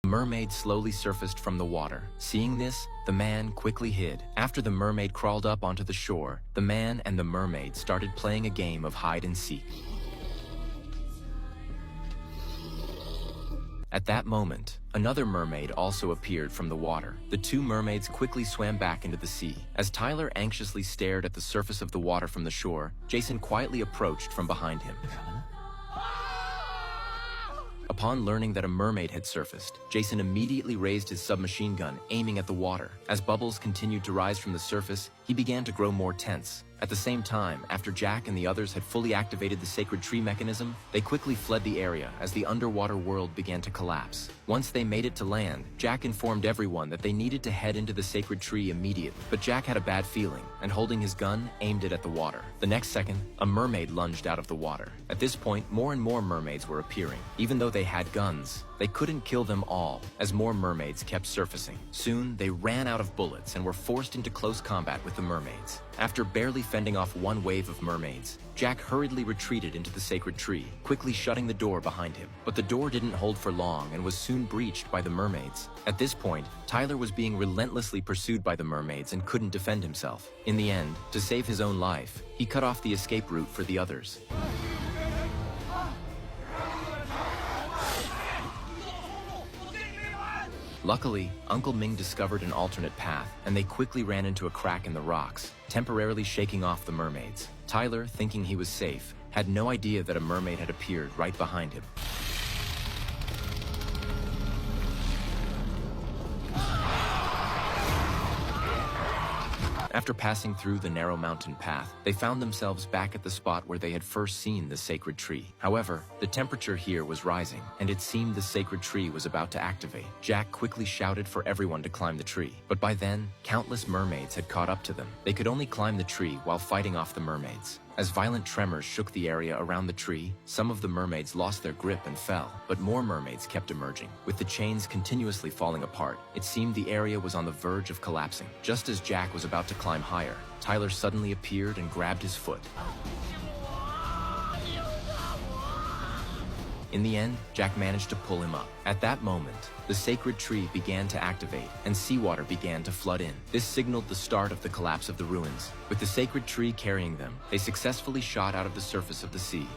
The mermaid slowly surfaced from the water. Seeing this, the man quickly hid. After the mermaid crawled up onto the shore, the man and the mermaid started playing a game of hide and seek. At that moment, another mermaid also appeared from the water. The two mermaids quickly swam back into the sea. As Tyler anxiously stared at the surface of the water from the shore, Jason quietly approached from behind him. Upon learning that a mermaid had surfaced, Jason immediately raised his submachine gun, aiming at the water. As bubbles continued to rise from the surface, he began to grow more tense. At the same time, after Jack and the others had fully activated the sacred tree mechanism, they quickly fled the area as the underwater world began to collapse. Once they made it to land, Jack informed everyone that they needed to head into the sacred tree immediately. But Jack had a bad feeling, and holding his gun, aimed it at the water. The next second, a mermaid lunged out of the water. At this point, more and more mermaids were appearing. Even though they had guns, they couldn't kill them all, as more mermaids kept surfacing. Soon, they ran out of bullets and were forced into close combat with the mermaids. After barely fending off one wave of mermaids, Jack hurriedly retreated into the sacred tree, quickly shutting the door behind him. But the door didn't hold for long and was soon breached by the mermaids. At this point, Tyler was being relentlessly pursued by the mermaids and couldn't defend himself. In the end, to save his own life, he cut off the escape route for the others. Luckily, Uncle Ming discovered an alternate path, and they quickly ran into a crack in the rocks, temporarily shaking off the mermaids. Tyler, thinking he was safe, had no idea that a mermaid had appeared right behind him. After passing through the narrow mountain path, they found themselves back at the spot where they had first seen the sacred tree. However, the temperature here was rising, and it seemed the sacred tree was about to activate. Jack quickly shouted for everyone to climb the tree, but by then, countless mermaids had caught up to them. They could only climb the tree while fighting off the mermaids. As violent tremors shook the area around the tree, some of the mermaids lost their grip and fell, but more mermaids kept emerging. With the chains continuously falling apart, it seemed the area was on the verge of collapsing. Just as Jack was about to climb higher, Tyler suddenly appeared and grabbed his foot. In the end, Jack managed to pull him up. At that moment, the sacred tree began to activate, and seawater began to flood in. This signaled the start of the collapse of the ruins. With the sacred tree carrying them, they successfully shot out of the surface of the sea.